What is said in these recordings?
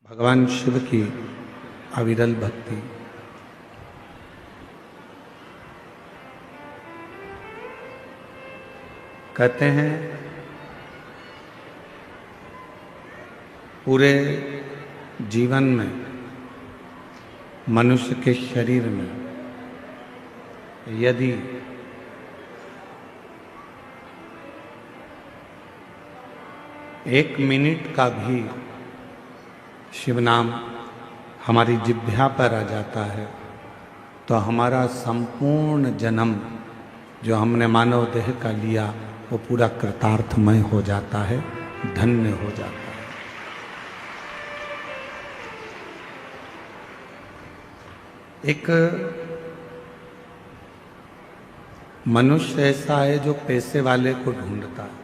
भगवान शिव की अविरल भक्ति। कहते हैं पूरे जीवन में मनुष्य के शरीर में यदि एक मिनट का भी शिव नाम हमारी जिह्वा पर आ जाता है तो हमारा संपूर्ण जन्म जो हमने मानव देह का लिया वो पूरा कृतार्थमय हो जाता है, धन्य हो जाता है। एक मनुष्य ऐसा है जो पैसे वाले को ढूंढता है।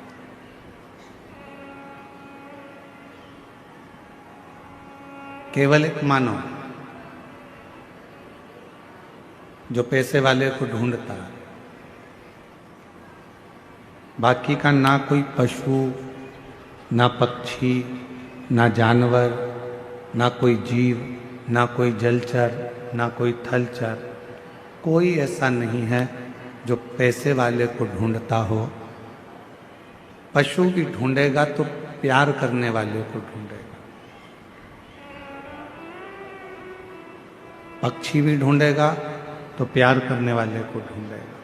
केवल एक मानव जो पैसे वाले को ढूंढता है, बाकी का ना कोई पशु, ना पक्षी, ना जानवर, ना कोई जीव, ना कोई जलचर, ना कोई थलचर, कोई ऐसा नहीं है जो पैसे वाले को ढूंढता हो। पशु भी ढूंढेगा तो प्यार करने वाले को ढूंढेगा, पक्षी भी ढूंढेगा तो प्यार करने वाले को ढूंढेगा,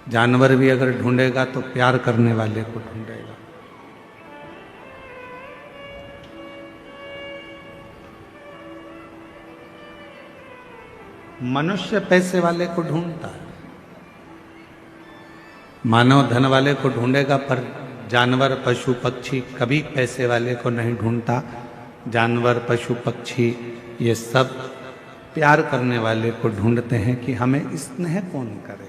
जानवर भी अगर ढूंढेगा तो प्यार करने वाले को ढूंढेगा। मनुष्य पैसे वाले को ढूंढता है, मानव धन वाले को ढूंढेगा, पर जानवर पशु पक्षी कभी पैसे वाले को नहीं ढूंढता। जानवर पशु पक्षी ये सब प्यार करने वाले को ढूंढते हैं कि हमें स्नेह कौन करे।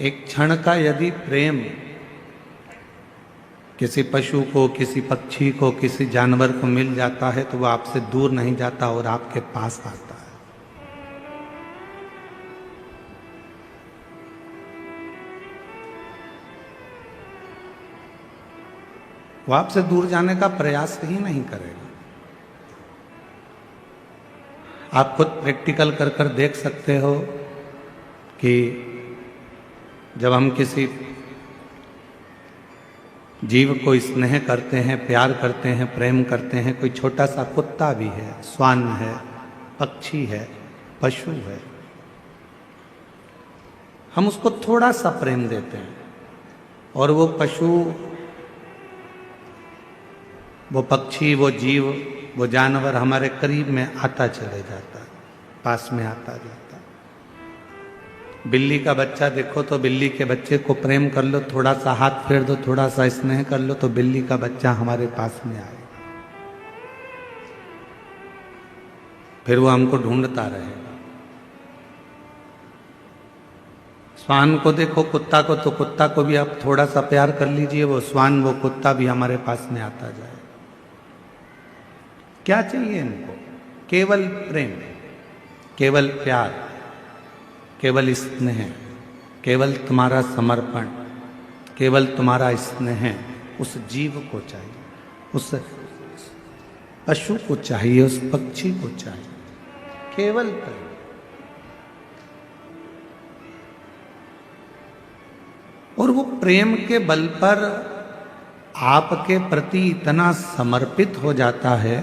एक क्षण का यदि प्रेम किसी पशु को, किसी पक्षी को, किसी जानवर को मिल जाता है तो वह आपसे दूर नहीं जाता और आपके पास आता है। वो आपसे दूर जाने का प्रयास ही नहीं करेगा। आप खुद प्रैक्टिकल कर कर देख सकते हो कि जब हम किसी जीव को स्नेह करते हैं, प्यार करते हैं, प्रेम करते हैं, कोई छोटा सा कुत्ता भी है, श्वान है, पक्षी है, पशु है, हम उसको थोड़ा सा प्रेम देते हैं और वो पशु, वो पक्षी, वो जीव, वो जानवर हमारे करीब में आता चले जाता है, पास में आता जाता है। बिल्ली का बच्चा देखो तो बिल्ली के बच्चे को प्रेम कर लो, थोड़ा सा हाथ फेर दो, थोड़ा सा स्नेह कर लो तो बिल्ली का बच्चा हमारे पास में आएगा, फिर वो हमको ढूंढता रहेगा। श्वान को देखो, कुत्ता को, तो कुत्ता को भी आप थोड़ा सा प्यार कर लीजिए, वो श्वान, वो कुत्ता भी हमारे पास में आता जाए। क्या चाहिए इनको? केवल प्रेम, केवल प्यार, केवल स्नेह, केवल तुम्हारा समर्पण, केवल तुम्हारा स्नेह उस जीव को चाहिए, उस पशु को चाहिए, उस पक्षी को चाहिए, केवल प्रेम। और वो प्रेम के बल पर आपके प्रति इतना समर्पित हो जाता है,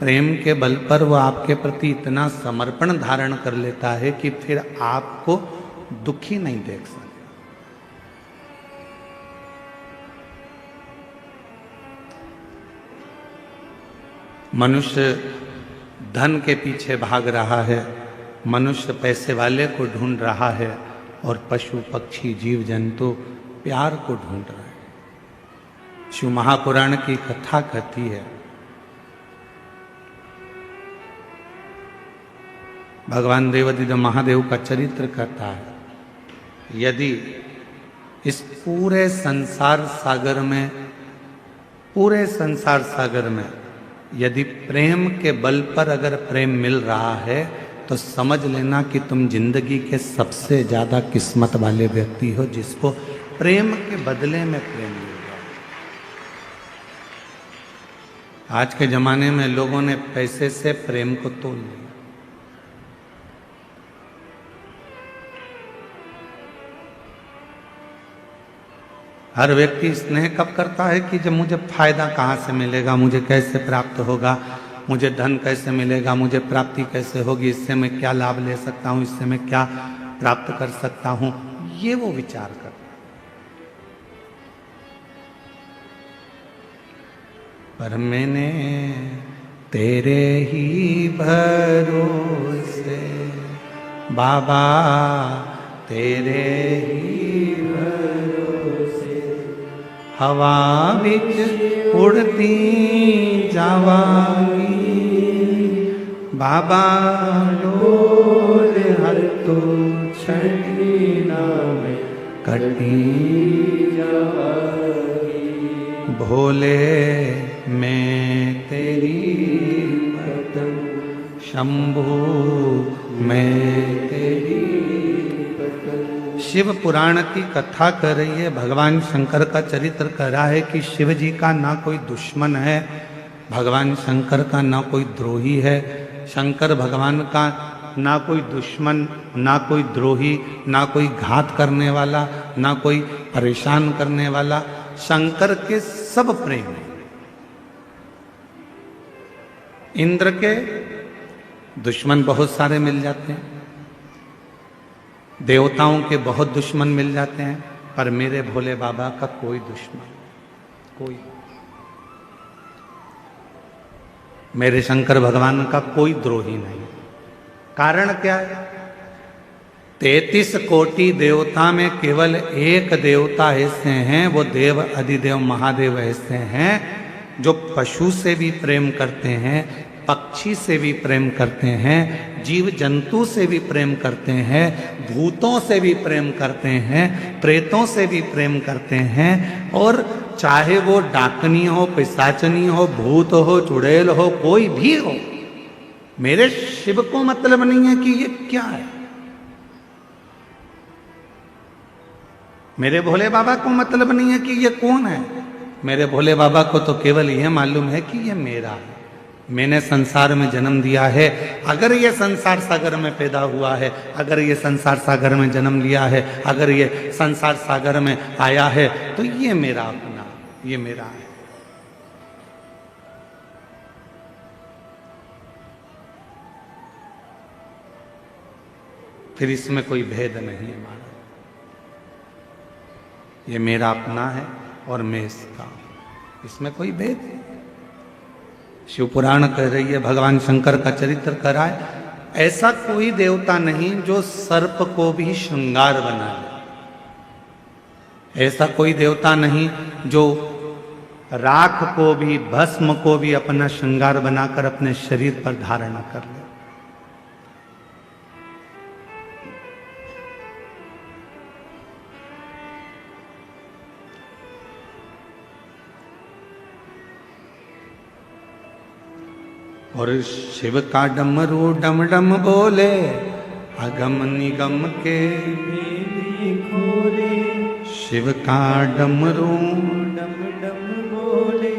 प्रेम के बल पर वो आपके प्रति इतना समर्पण धारण कर लेता है कि फिर आपको दुखी नहीं देख सकता। मनुष्य धन के पीछे भाग रहा है, मनुष्य पैसे वाले को ढूंढ रहा है और पशु पक्षी जीव जंतु प्यार को ढूंढ रहे हैं। शिव महापुराण की कथा कहती है, भगवान देवादिदेव महादेव का चरित्र कहता है, यदि इस पूरे संसार सागर में, पूरे संसार सागर में यदि प्रेम के बल पर अगर प्रेम मिल रहा है तो समझ लेना कि तुम जिंदगी के सबसे ज्यादा किस्मत वाले व्यक्ति हो जिसको प्रेम के बदले में प्रेम मिल गया। आज के जमाने में लोगों ने पैसे से प्रेम को तोल लिया। हर व्यक्ति स्नेह कब करता है कि जब मुझे फायदा कहाँ से मिलेगा, मुझे कैसे प्राप्त होगा, मुझे धन कैसे मिलेगा, मुझे प्राप्ति कैसे होगी, इससे मैं क्या लाभ ले सकता हूँ, इससे मैं क्या प्राप्त कर सकता हूँ, ये वो विचार करता है। पर मैंने तेरे ही भरोसे बाबा, तेरे ही भरोसे हवा बिच उड़ती जावांगी बाबा, डोर हर तो छड़ी नाम कटी जावांगी। भोले मैं तेरी पतंग, शंभू मैं तेरी पतंग। शिव पुराण की कथा कर रही है, भगवान शंकर का चरित्र कर रहा है कि शिव जी का ना कोई दुश्मन है, भगवान शंकर का ना कोई द्रोही है, शंकर भगवान का ना कोई दुश्मन, ना कोई द्रोही, ना कोई घात करने वाला, ना कोई परेशान करने वाला, शंकर के सब प्रेम है। इंद्र के दुश्मन बहुत सारे मिल जाते हैं, देवताओं के बहुत दुश्मन मिल जाते हैं, पर मेरे भोले बाबा का कोई दुश्मन, कोई, मेरे शंकर भगवान का कोई द्रोही नहीं। कारण क्या है? 33 कोटि देवता में केवल एक देवता ऐसे हैं, वो देव अधिदेव महादेव ऐसे हैं जो पशु से भी प्रेम करते हैं, पक्षी से भी प्रेम करते हैं, जीव जंतु से भी प्रेम करते हैं, भूतों से भी प्रेम करते हैं, प्रेतों से भी प्रेम करते हैं, और चाहे वो डाकनी हो, पिशाचनी हो, भूत हो, चुड़ैल हो, कोई भी हो, मेरे शिव को मतलब नहीं है कि ये क्या है। मेरे भोले बाबा को मतलब नहीं है कि ये कौन है। मेरे भोले बाबा को तो केवल यह मालूम है कि ये मेरा है, मैंने संसार में जन्म दिया है। अगर ये संसार सागर में पैदा हुआ है, अगर ये संसार सागर में जन्म लिया है, अगर ये संसार सागर में आया है, तो ये मेरा अपना, ये मेरा है। फिर इसमें कोई भेद नहीं है हमारा, ये मेरा अपना है और मैं इसका, इसमें कोई भेद नहीं। शिव पुराण कह रही है, भगवान शंकर का चरित्र कर रहा है, ऐसा कोई देवता नहीं जो सर्प को भी श्रृंगार बनाए, ऐसा कोई देवता नहीं जो राख को भी, भस्म को भी अपना श्रृंगार बनाकर अपने शरीर पर धारण कर ले। और शिव का डमरू डम डम बोले, अगम निगम के भेदी खोले। शिव का डमरू डम डम बोले,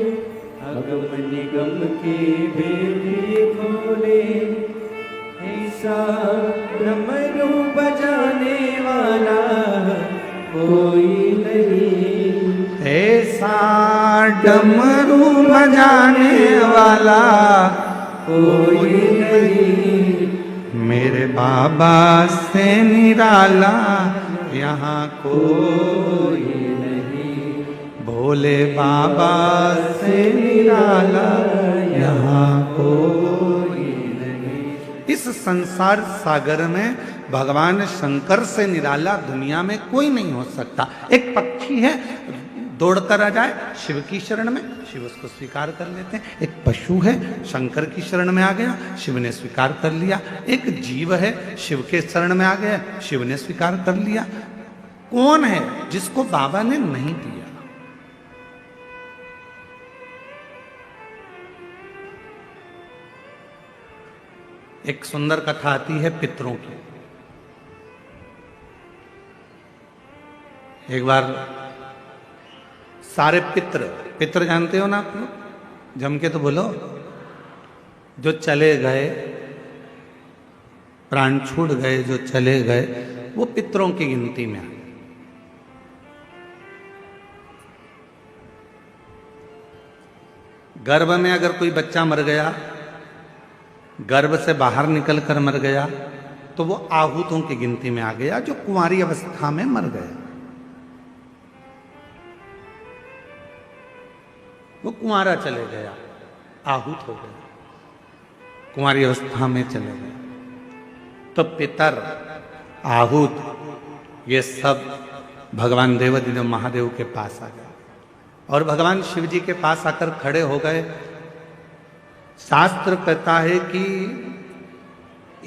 अगम निगम के भेदी खोले। ऐसा डमरू बजाने वाला कोई नहीं, ऐसा डमरू बजाने वाला कोई नहीं, मेरे बाबा से निराला यहाँ कोई नहीं, भोले बाबा से निराला यहाँ कोई नहीं। इस संसार सागर में भगवान शंकर से निराला दुनिया में कोई नहीं हो सकता। एक पक्षी है, दौड़कर आ जाए शिव की शरण में, शिव उसको स्वीकार कर लेते हैं। एक पशु है, शंकर की शरण में आ गया, शिव ने स्वीकार कर लिया। एक जीव है, शिव के शरण में आ गया, शिव ने स्वीकार कर लिया। कौन है जिसको बाबा ने नहीं दिया? एक सुंदर कथा आती है पितरों की। एक बार सारे पितर जानते हो ना आप लोग, जम के तो बोलो, जो चले गए, प्राण छूट गए, जो चले गए, वो पितरों की गिनती में आए। गर्भ में अगर कोई बच्चा मर गया, गर्भ से बाहर निकलकर मर गया, तो वो आहूतों की गिनती में आ गया, जो कुंवारी अवस्था में मर गया। वो कुंवारा चले गया, आहूत हो गया, कुंवारी अवस्था में चले गए। तो पितर, आहूत, ये सब भगवान देवाधिदेव महादेव के पास आ गए और भगवान शिव जी के पास आकर खड़े हो गए। शास्त्र कहता है कि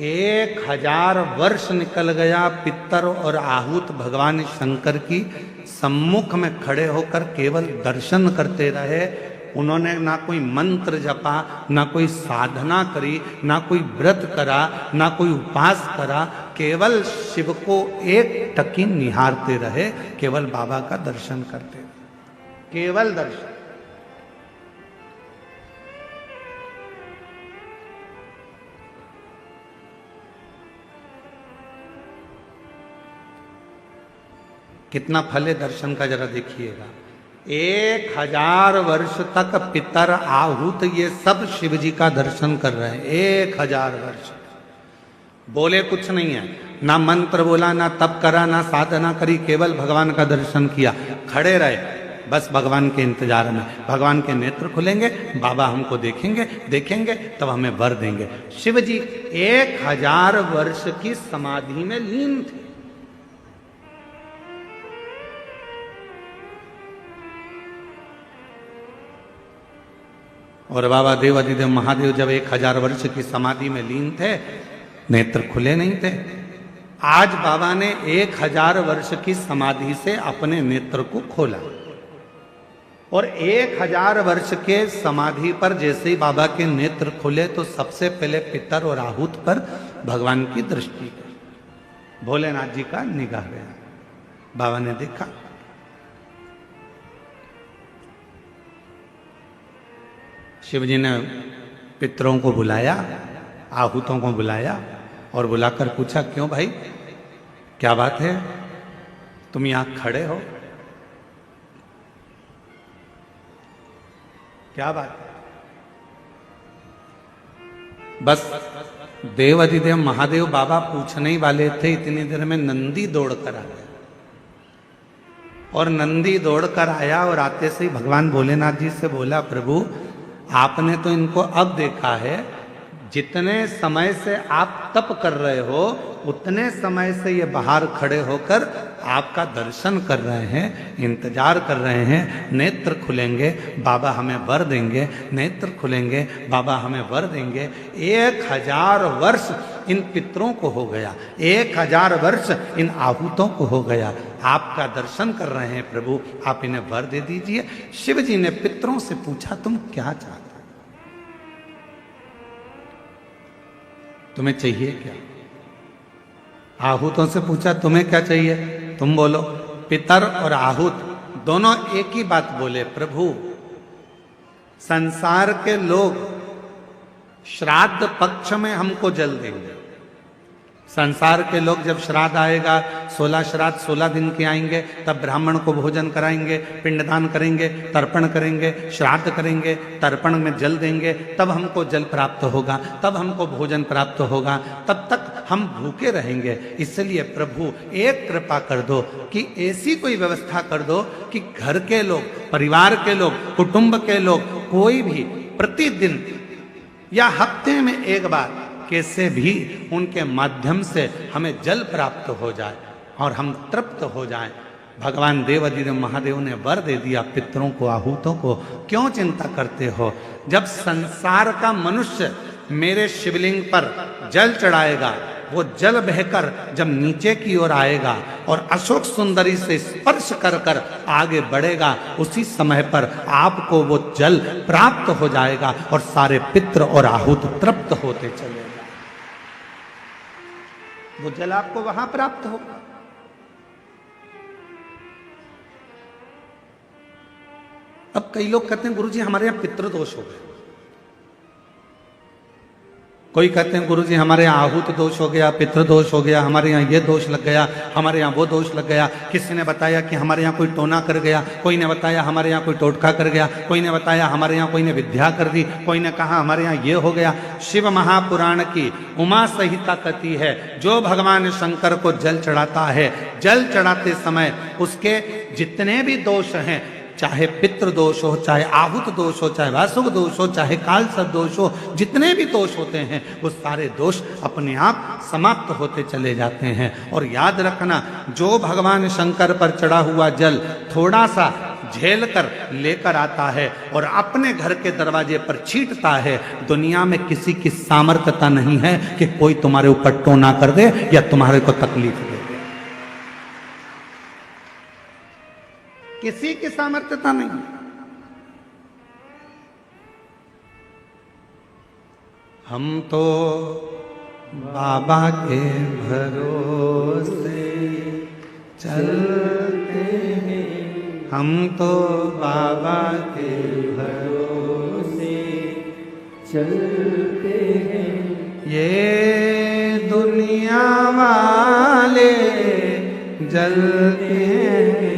1000 वर्ष निकल गया, पितर और आहूत भगवान शंकर की सम्मुख में खड़े होकर केवल दर्शन करते रहे। उन्होंने ना कोई मंत्र जपा, ना कोई साधना करी, ना कोई व्रत करा, ना कोई उपास करा, केवल शिव को एक टकी निहारते रहे, केवल बाबा का दर्शन करते रहे, केवल दर्शन। कितना फल है दर्शन का, जरा देखिएगा। 1000 वर्ष तक पितर, आहूत, ये सब शिव जी का दर्शन कर रहे हैं। 1000 वर्ष बोले कुछ नहीं है, ना मंत्र बोला, ना तप करा, ना साधना करी, केवल भगवान का दर्शन किया, खड़े रहे बस भगवान के इंतजार में। भगवान के नेत्र खुलेंगे, बाबा हमको देखेंगे, देखेंगे तब हमें वर देंगे। शिव जी 1000 वर्ष की समाधि में लीन थे। और बाबा देवाधिदेव महादेव जब 1000 वर्ष की समाधि में लीन थे, नेत्र खुले नहीं थे। आज बाबा ने 1000 वर्ष की समाधि से अपने नेत्र को खोला और 1000 वर्ष के समाधि पर जैसे ही बाबा के नेत्र खुले तो सबसे पहले पितर और आहूत पर भगवान की दृष्टि गई। भोलेनाथ जी का निगाह गया, बाबा ने देखा, शिव जी ने पितरों को बुलाया, आहूतों को बुलाया और बुलाकर पूछा, क्यों भाई, क्या बात है, तुम यहां खड़े हो, क्या बात है? बस देवाधिदेव महादेव बाबा पूछने ही वाले थे, इतनी देर में नंदी दौड़कर आ गया। और नंदी दौड़कर आया और आते से ही भगवान भोलेनाथ जी से बोला, प्रभु आपने तो इनको अब देखा है, जितने समय से आप तप कर रहे हो उतने समय से ये बाहर खड़े होकर आपका दर्शन कर रहे हैं, इंतजार कर रहे हैं। नेत्र खुलेंगे, बाबा हमें वर देंगे, नेत्र खुलेंगे, बाबा हमें वर देंगे। 1000 वर्ष इन पितरों को हो गया, 1000 वर्ष इन आहूतों को हो गया, आपका दर्शन कर रहे हैं प्रभु, आप इन्हें वर दे दीजिए। शिव जी ने पितरों से पूछा, तुम क्या चाहते, तुम्हें चाहिए क्या? आहूतों से पूछा, तुम्हें क्या चाहिए, तुम बोलो। पितर और आहूत दोनों एक ही बात बोले, प्रभु संसार के लोग श्राद्ध पक्ष में हमको जल देंगे। संसार के लोग जब श्राद्ध आएगा, 16 श्राद्ध 16 दिन के आएंगे, तब ब्राह्मण को भोजन कराएंगे, पिंडदान करेंगे, तर्पण करेंगे, श्राद्ध करेंगे, तर्पण में जल देंगे, तब हमको जल प्राप्त होगा, तब हमको भोजन प्राप्त होगा, तब तक हम भूखे रहेंगे। इसलिए प्रभु एक कृपा कर दो कि ऐसी कोई व्यवस्था कर दो कि घर के लोग, परिवार के लोग, कुटुंब के लोग, कोई भी प्रतिदिन या हफ्ते में एक बार कैसे भी उनके माध्यम से हमें जल प्राप्त हो जाए और हम तृप्त हो जाएं। भगवान देवाधिदेव महादेव ने वर दे दिया पितरों को, आहूतों को। क्यों चिंता करते हो? जब संसार का मनुष्य मेरे शिवलिंग पर जल चढ़ाएगा, वो जल बहकर जब नीचे की ओर आएगा और अशोक सुंदरी से स्पर्श कर कर आगे बढ़ेगा, उसी समय पर आपको वो जल प्राप्त हो जाएगा और सारे पितर और आहूत तृप्त होते चलेगा। वो जल आपको वहां प्राप्त होगा। अब कई लोग कहते हैं गुरुजी हमारे यहां पितृदोष हो गए, कोई कहते हैं गुरुजी हमारे यहाँ आहूत दोष हो गया, पितृदोष हो गया, हमारे यहाँ ये दोष लग गया, हमारे यहाँ वो दोष लग गया। किसी ने बताया कि हमारे यहाँ कोई टोना कर गया, कोई ने बताया हमारे यहाँ कोई टोटका कर गया, कोई ने बताया हमारे यहाँ कोई ने विद्या कर दी, कोई ने कहा हमारे यहाँ ये हो गया। शिव महापुराण की उमा संहिता कहती है जो भगवान शंकर को जल चढ़ाता है, जल चढ़ाते समय उसके जितने भी दोष हैं, चाहे पितृ दोष हो, चाहे आहुत दोष हो, चाहे वासुक दोष हो, चाहे कालसर्प दोष हो, जितने भी दोष होते हैं वो सारे दोष अपने आप समाप्त होते चले जाते हैं। और याद रखना, जो भगवान शंकर पर चढ़ा हुआ जल थोड़ा सा झेल कर लेकर आता है और अपने घर के दरवाजे पर छींटता है, दुनिया में किसी की सामर्थ्यता नहीं है कि कोई तुम्हारे ऊपर टोना कर दे या तुम्हारे को तकलीफ दे। किसी की सामर्थ्यता नहीं। हम तो बाबा के भरोसे चलते हैं, हम तो बाबा के भरोसे चलते हैं। ये दुनिया वाले जलते हैं,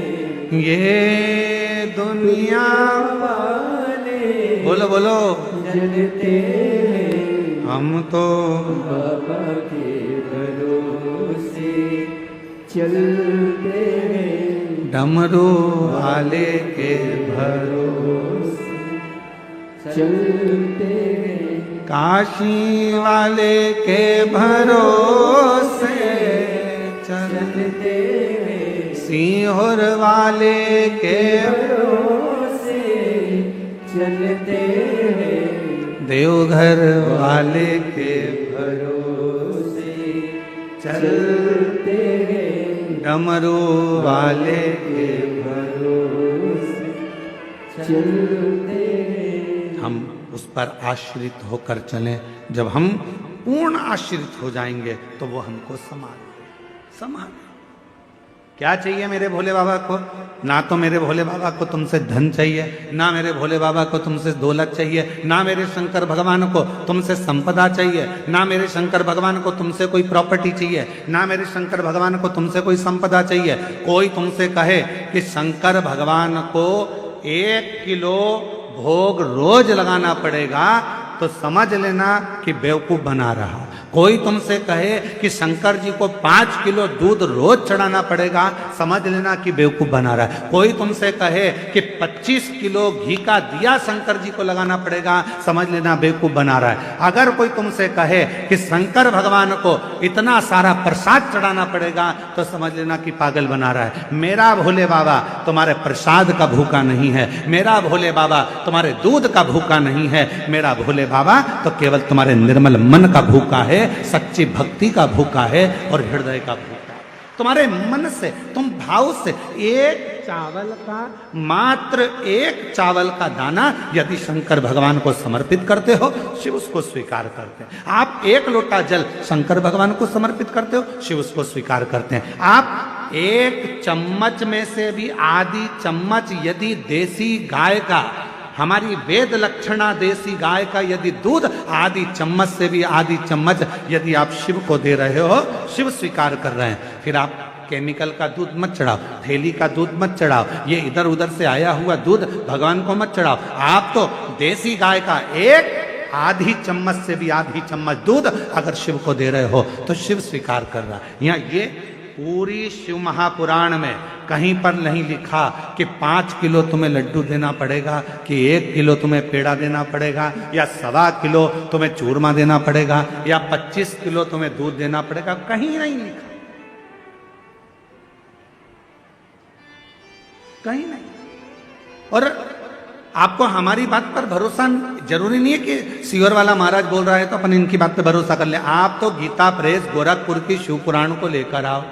ये दुनिया वाले बोलो बोलो जलते हैं, हम तो बाबा के भरोसे चलते हैं। डमरू वाले के भरोसे चलते हैं, काशी वाले के भरोसे चलते हैं, सीहोर वाले के भरोसे चलते हैं, देवघर वाले के भरोसे चलते हैं, डमरू वाले के भरोसे चलते हैं। हम उस पर आश्रित होकर चलें। जब हम पूर्ण आश्रित हो जाएंगे तो वो हमको संभाल। क्या चाहिए मेरे भोले बाबा को? ना तो मेरे भोले बाबा को तुमसे धन चाहिए, ना मेरे भोले बाबा को तुमसे दौलत चाहिए, ना मेरे शंकर भगवान को तुमसे संपदा चाहिए, ना मेरे शंकर भगवान को तुमसे कोई प्रॉपर्टी चाहिए, ना मेरे शंकर भगवान को तुमसे कोई संपदा चाहिए। कोई तुमसे कहे कि शंकर भगवान को 1 किलो भोग रोज लगाना पड़ेगा तो समझ लेना कि बेवकूफ बना रहा। कोई तुमसे कहे कि शंकर जी को 5 किलो दूध रोज चढ़ाना पड़ेगा, समझ लेना कि बेवकूफ बना रहा है। कोई तुमसे कहे कि 25 किलो घी का दिया शंकर जी को लगाना पड़ेगा, समझ लेना बेवकूफ बना रहा है। अगर कोई तुमसे कहे कि शंकर भगवान को इतना सारा प्रसाद चढ़ाना पड़ेगा तो समझ लेना कि पागल बना रहा है। मेरा भोले बाबा तुम्हारे प्रसाद का भूखा नहीं है, मेरा भोले बाबा तुम्हारे दूध का भूखा नहीं है, मेरा भोले बाबा तो केवल तुम्हारे निर्मल मन का भूखा है, सच्ची भक्ति का भूखा है और हृदय का भूखा। तुम्हारे मन से, तुम भाव से मात्र एक चावल का दाना यदि शंकर भगवान को समर्पित करते हो, शिव उसको स्वीकार करते हैं। आप 1 लोटा जल शंकर भगवान को समर्पित करते हो, शिव उसको स्वीकार करते हैं। आप 1 चम्मच में से भी आधी चम्मच यदि देसी गाय का, हमारी वेद लक्षणा देसी गाय का यदि दूध आधी चम्मच से भी आधी चम्मच यदि आप शिव को दे रहे हो, शिव स्वीकार कर रहे हैं। फिर आप केमिकल का दूध मत चढ़ाओ, थैली का दूध मत चढ़ाओ, ये इधर उधर से आया हुआ दूध भगवान को मत चढ़ाओ। आप तो देसी गाय का 1 आधी चम्मच से भी आधी चम्मच दूध अगर शिव को दे रहे हो तो शिव स्वीकार कर रहा है। यहाँ ये पूरी शिव महापुराण में कहीं पर नहीं लिखा कि 5 किलो तुम्हें लड्डू देना पड़ेगा, कि 1 किलो तुम्हें पेड़ा देना पड़ेगा, या 1.25 किलो तुम्हें चूरमा देना पड़ेगा, या 25 किलो तुम्हें दूध देना पड़ेगा। कहीं नहीं लिखा, कहीं नहीं। और आपको हमारी बात पर भरोसा जरूरी नहीं है कि सीहोर वाला महाराज बोल रहा है तो अपन इनकी बात पे भरोसा कर ले। आप तो गीता प्रेस गोरखपुर की शिव पुराण को लेकर आओ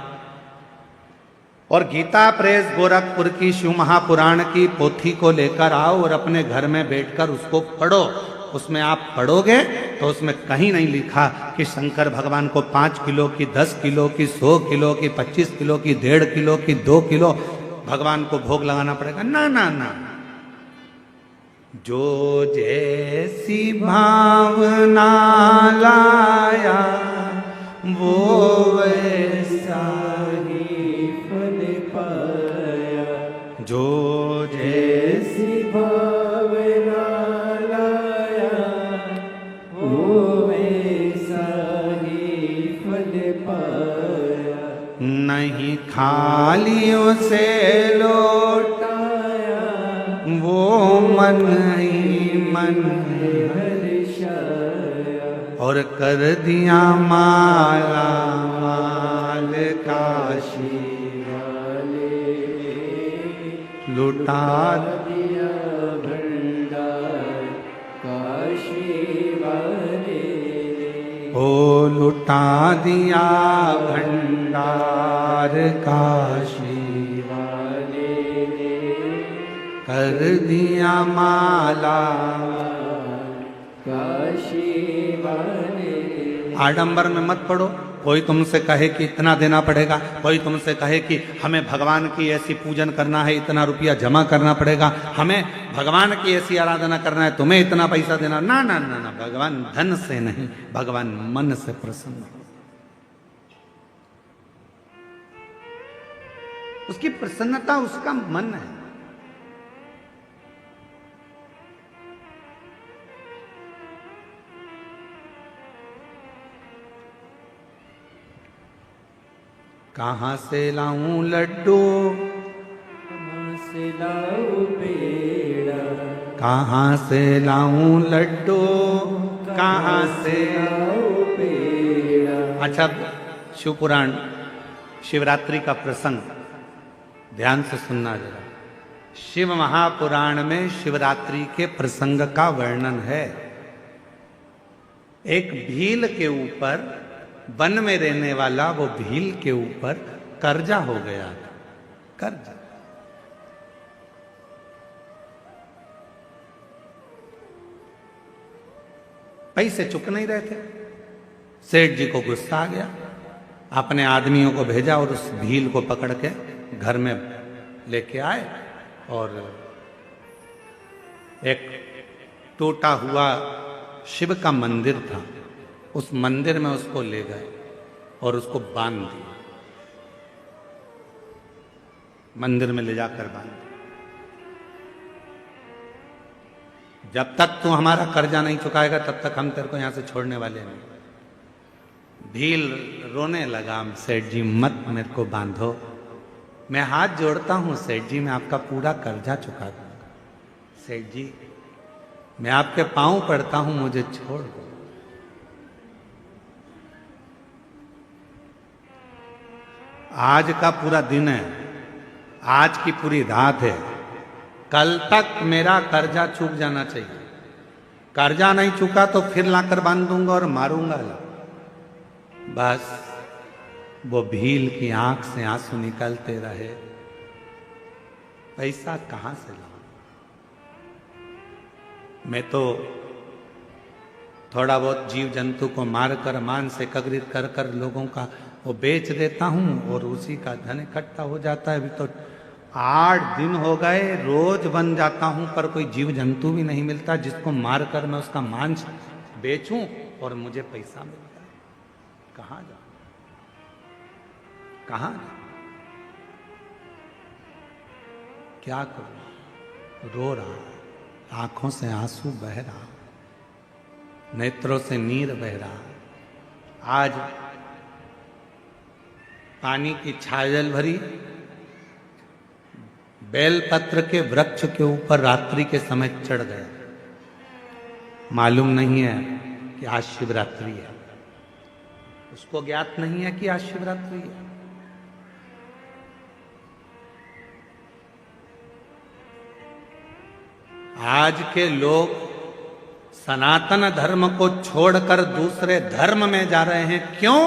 और गीता प्रेस गोरखपुर की शिव महापुराण की पोथी को लेकर आओ और अपने घर में बैठकर उसको पढ़ो। उसमें आप पढ़ोगे तो उसमें कहीं नहीं लिखा कि शंकर भगवान को 5 किलो की, 10 किलो की, 100 किलो की, 25 किलो की, 1.5 किलो की, 2 किलो भगवान को भोग लगाना पड़ेगा। ना ना ना, जो जैसी भावना लाया वो वैसा ही फल पाया। जो जैसी भावना लाया वो वैसा ही फल पाया। नहीं खाली उसे लौटाया वो मन ही मन हर्षाया। और कर दिया माला माल काशी वाले, लुटा दिया भंडार काशी वाले। ओ लुटा दिया भंडार काशी वाले, कर दिया माला काशी वाले। आडंबर में मत पड़ो। कोई तुमसे कहे कि इतना देना पड़ेगा, कोई तुमसे कहे कि हमें भगवान की ऐसी पूजन करना है, इतना रुपया जमा करना पड़ेगा, हमें भगवान की ऐसी आराधना करना है, तुम्हें इतना पैसा देना। ना ना ना ना, भगवान धन से नहीं, भगवान मन से प्रसन्न। उसकी प्रसन्नता उसका मन है। कहाँ से लाऊं लड्डू, कहाँ से लाऊं पेड़ा, कहाँ से लाऊं लड्डू, कहाँ से लाऊं पेड़ा। अच्छा, शिव पुराण शिवरात्रि का प्रसंग ध्यान से सुनना जरा। शिव महापुराण में शिवरात्रि के प्रसंग का वर्णन है। एक भील के ऊपर, वन में रहने वाला वो भील के ऊपर कर्जा हो गया था। कर्जा, पैसे चुक नहीं रहे थे। सेठ जी को गुस्सा आ गया, अपने आदमियों को भेजा और उस भील को पकड़ के घर में लेके आए और एक टूटा हुआ शिव का मंदिर था, उस मंदिर में उसको ले गए और उसको बांध दिया। मंदिर में ले जाकर बांध दिया। जब तक तू हमारा कर्जा नहीं चुकाएगा तब तक हम तेरे को यहां से छोड़ने वाले नहीं। भील रोने लगा, सेठ जी मत मेरे को बांधो, मैं हाथ जोड़ता हूं सेठ जी, मैं आपका पूरा कर्जा चुका दूंगा। सेठ जी मैं आपके पांव पड़ता हूं, मुझे छोड़ दो। आज का पूरा दिन है, आज की पूरी रात है, कल तक मेरा कर्जा चूक जाना चाहिए। कर्जा नहीं चुका तो फिर लाकर बांध दूंगा और मारूंगा। बस वो भील की आंख से आंसू निकलते रहे। पैसा कहां से लाऊं? मैं तो थोड़ा बहुत जीव जंतु को मारकर, मांस एकत्रित कर कर लोगों का वो बेच देता हूं और उसी का धन इकट्ठा हो जाता है। अभी तो 8 दिन हो गए, रोज बन जाता हूं पर कोई जीव जंतु भी नहीं मिलता जिसको मारकर मैं उसका मांस बेचूं और मुझे पैसा मिलता है। कहां जाऊं, कहां जाऊं, क्या करूं? रो रहा, आंखों से आंसू बह रहा, नेत्रों से नीर बह रहा। आज पानी की छाजल भरी बेलपत्र के वृक्ष के ऊपर रात्रि के समय चढ़ गया। मालूम नहीं है कि आज शिवरात्रि है, उसको ज्ञात नहीं है कि आज शिवरात्रि है। आज के लोग सनातन धर्म को छोड़कर दूसरे धर्म में जा रहे हैं। क्यों?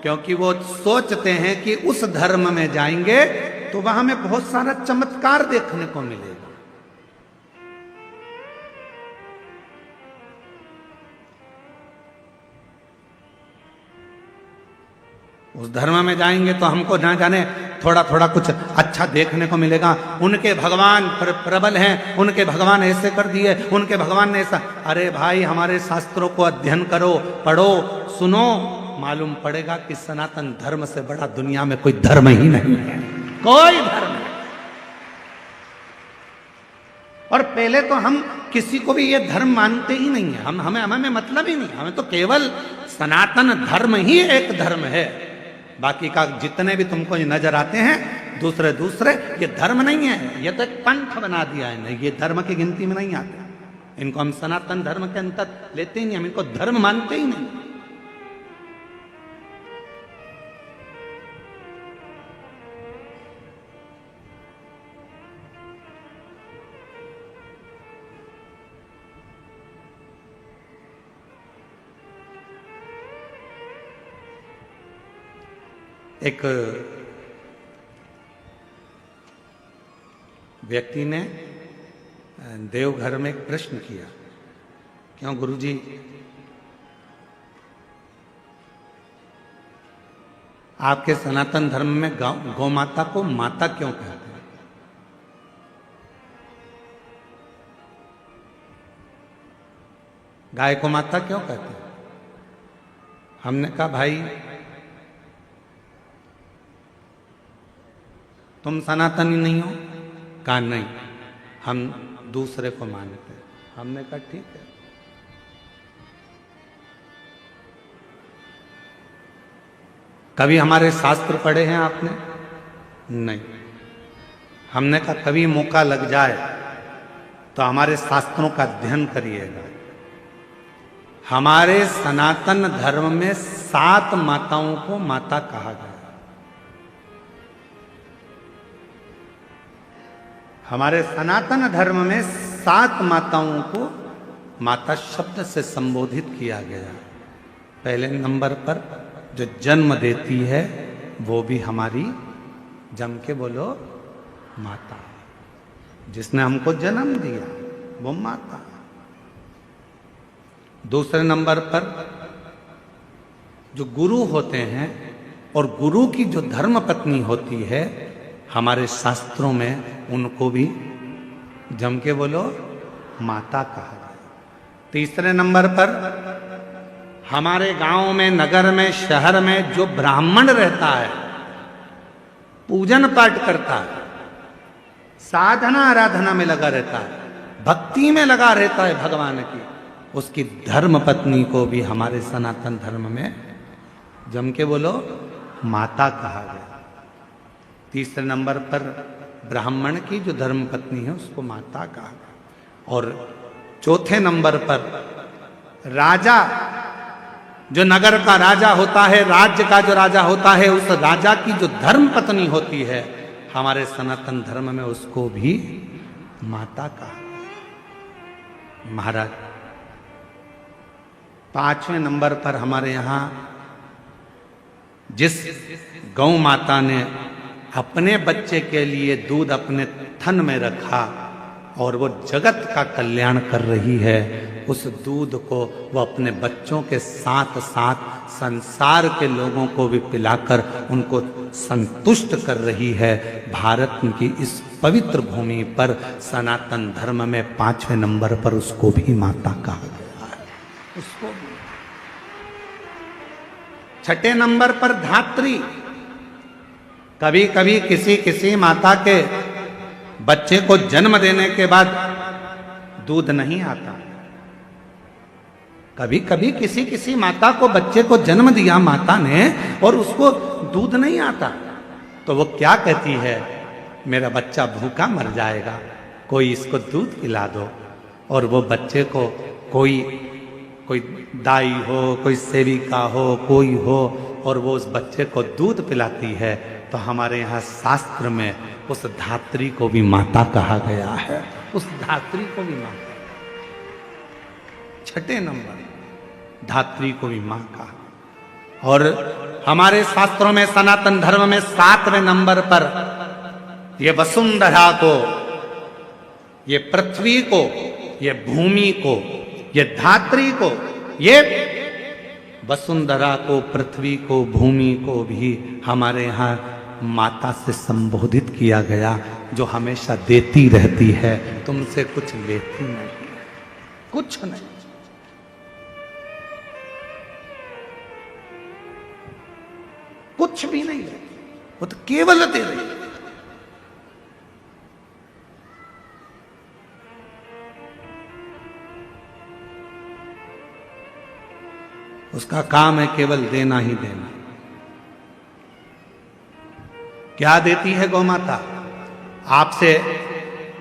क्योंकि वो सोचते हैं कि उस धर्म में जाएंगे तो वहां में बहुत सारा चमत्कार देखने को मिलेगा। उस धर्म में जाएंगे तो हमको ना जाने थोड़ा थोड़ा कुछ अच्छा देखने को मिलेगा। उनके भगवान प्रबल हैं, उनके भगवान ऐसे कर दिए, उनके भगवान ने ऐसा। अरे भाई, हमारे शास्त्रों को अध्ययन करो, पढ़ो, सुनो, मालूम पड़ेगा कि सनातन धर्म से बड़ा दुनिया में कोई धर्म ही नहीं है, कोई धर्म नहीं। और पहले तो हम किसी को भी ये धर्म मानते ही नहीं है, हमें मतलब ही नहीं, हमें तो केवल सनातन धर्म ही एक धर्म है। बाकी का जितने भी तुमको ये नजर आते हैं दूसरे ये धर्म नहीं है, ये तो एक पंथ बना दिया है, नहीं, ये धर्म की गिनती में नहीं आते। इनको हम सनातन धर्म के अंतर लेते ही नहीं, हम इनको धर्म मानते ही नहीं। एक व्यक्ति ने देवघर में एक प्रश्न किया, क्यों गुरुजी, आपके सनातन धर्म में गौ माता को माता क्यों कहते हैं? गाय को माता क्यों कहते हैं? हमने कहा भाई, तुम सनातनी नहीं हो? कहा नहीं, हम दूसरे को मानते हैं। हमने कहा ठीक है। कभी हमारे शास्त्र पढ़े हैं आपने? नहीं। हमने कहा कभी मौका लग जाए तो हमारे शास्त्रों का अध्ययन करिएगा। हमारे सनातन धर्म में 7 माताओं को माता कहा गया। हमारे सनातन धर्म में 7 माताओं को माता शब्द से संबोधित किया गया। पहले नंबर पर जो जन्म देती है वो भी हमारी, जम के बोलो, माता। जिसने हमको जन्म दिया वो माता। दूसरे नंबर पर जो गुरु होते हैं और गुरु की जो धर्म पत्नी होती है, हमारे शास्त्रों में उनको भी जम के बोलो माता कहा गया। तीसरे नंबर पर हमारे गांव में, नगर में, शहर में जो ब्राह्मण रहता है, पूजन पाठ करता है, साधना आराधना में लगा रहता है, भक्ति में लगा रहता है भगवान की, उसकी धर्म पत्नी को भी हमारे सनातन धर्म में जम के बोलो माता कहा गया। तीसरे नंबर पर ब्राह्मण की जो धर्म पत्नी है उसको माता कहा गया। और चौथे नंबर पर राजा, जो नगर का राजा होता है, राज्य का जो राजा होता है, उस राजा की जो धर्म पत्नी होती है, हमारे सनातन धर्म में उसको भी माता कहा गया। महाराज, 5वें नंबर पर हमारे यहाँ जिस गौ माता ने अपने बच्चे के लिए दूध अपने थन में रखा और वो जगत का कल्याण कर रही है, उस दूध को वो अपने बच्चों के साथ साथ संसार के लोगों को भी पिलाकर उनको संतुष्ट कर रही है। भारत की इस पवित्र भूमि पर सनातन धर्म में 5वें नंबर पर उसको भी माता कहा गया है। उसको 6ठे नंबर पर धात्री। कभी कभी किसी माता के बच्चे को जन्म देने के बाद दूध नहीं आता। कभी कभी किसी माता को बच्चे को जन्म दिया माता ने और उसको दूध नहीं आता, तो वो क्या कहती है, मेरा बच्चा भूखा मर जाएगा, कोई इसको दूध पिला दो। और वो बच्चे को कोई दाई हो, कोई सेविका हो, कोई हो, और वो उस बच्चे को दूध पिलाती है। तो हमारे यहाँ शास्त्र में उस धात्री को भी माता कहा गया है, उस धात्री को भी माता। 6ठे नंबर धात्री को भी मां कहा। और हमारे शास्त्रों में, सनातन धर्म में 7वें नंबर पर ये वसुंधरा को, ये पृथ्वी को, ये भूमि को, ये धात्री को, ये वसुंधरा को, पृथ्वी को, भूमि को भी हमारे यहाँ माता से संबोधित किया गया, जो हमेशा देती रहती है, तुमसे कुछ लेती नहीं है, कुछ नहीं। कुछ भी नहीं लेती, वो तो केवल दे रही है। उसका काम है केवल देना ही देना। क्या देती है गौ माता? आपसे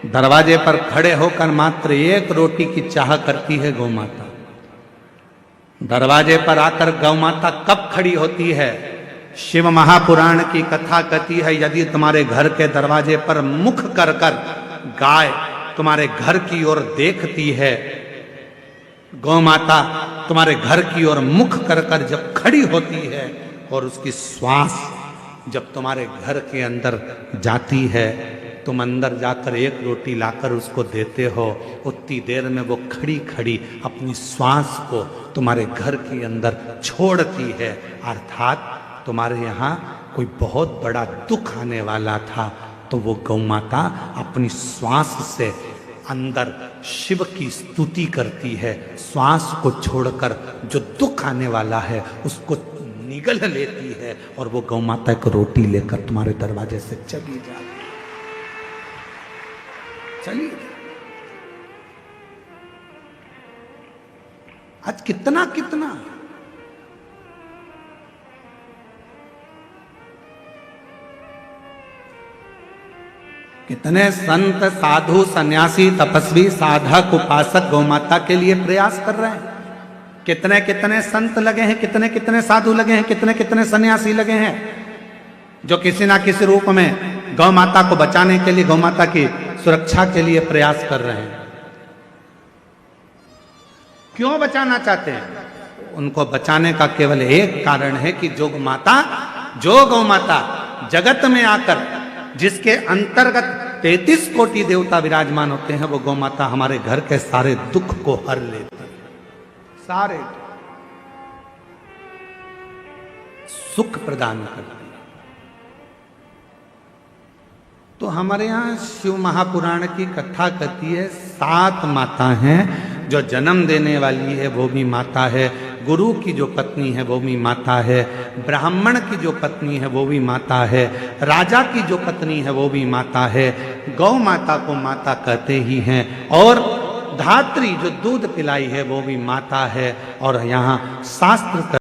दरवाजे पर खड़े होकर मात्र एक रोटी की चाह करती है गौ माता। दरवाजे पर आकर गौ माता कब खड़ी होती है? शिव महापुराण की कथा कहती है, यदि तुम्हारे घर के दरवाजे पर मुख कर कर गाय तुम्हारे घर की ओर देखती है, गौ माता तुम्हारे घर की ओर मुख कर कर जब खड़ी होती है और उसकी श्वास जब तुम्हारे घर के अंदर जाती है, तुम अंदर जाकर एक रोटी लाकर उसको देते हो, उतनी देर में वो खड़ी खड़ी अपनी श्वास को तुम्हारे घर के अंदर छोड़ती है। अर्थात तुम्हारे यहाँ कोई बहुत बड़ा दुख आने वाला था, तो वो गौ माता अपनी श्वास से अंदर शिव की स्तुति करती है, श्वास को छोड़कर जो दुख आने वाला है उसको निगल लेती है, और वो गौ माता को रोटी लेकर तुम्हारे दरवाजे से चली जाती है। चलिए, आज कितना कितना कितने संत, साधु, सन्यासी, तपस्वी, साधक, उपासक गौ माता के लिए प्रयास कर रहे हैं। कितने कितने संत लगे हैं, कितने कितने साधु लगे हैं, कितने कितने सन्यासी लगे हैं, जो किसी ना किसी रूप में गौ माता को बचाने के लिए, गौ माता की सुरक्षा के लिए प्रयास कर रहे हैं। क्यों बचाना चाहते हैं? उनको बचाने का केवल एक कारण है कि जो गौ माता जगत में आकर जिसके अंतर्गत 33 कोटि देवता विराजमान होते हैं, वो गौ माता हमारे घर के सारे दुख को हर लेती है, सारे सुख प्रदान करती है। तो हमारे यहाँ शिव महापुराण की कथा कहती है, 7 माता हैं। जो जन्म देने वाली है वो भी माता है, गुरु की जो पत्नी है वो भी माता है, ब्राह्मण की जो पत्नी है वो भी माता है, राजा की जो पत्नी है वो भी माता है। गौ माता को माता कहते ही हैं, और धात्री जो दूध पिलाई है वो भी माता है। और यहाँ शास्त्र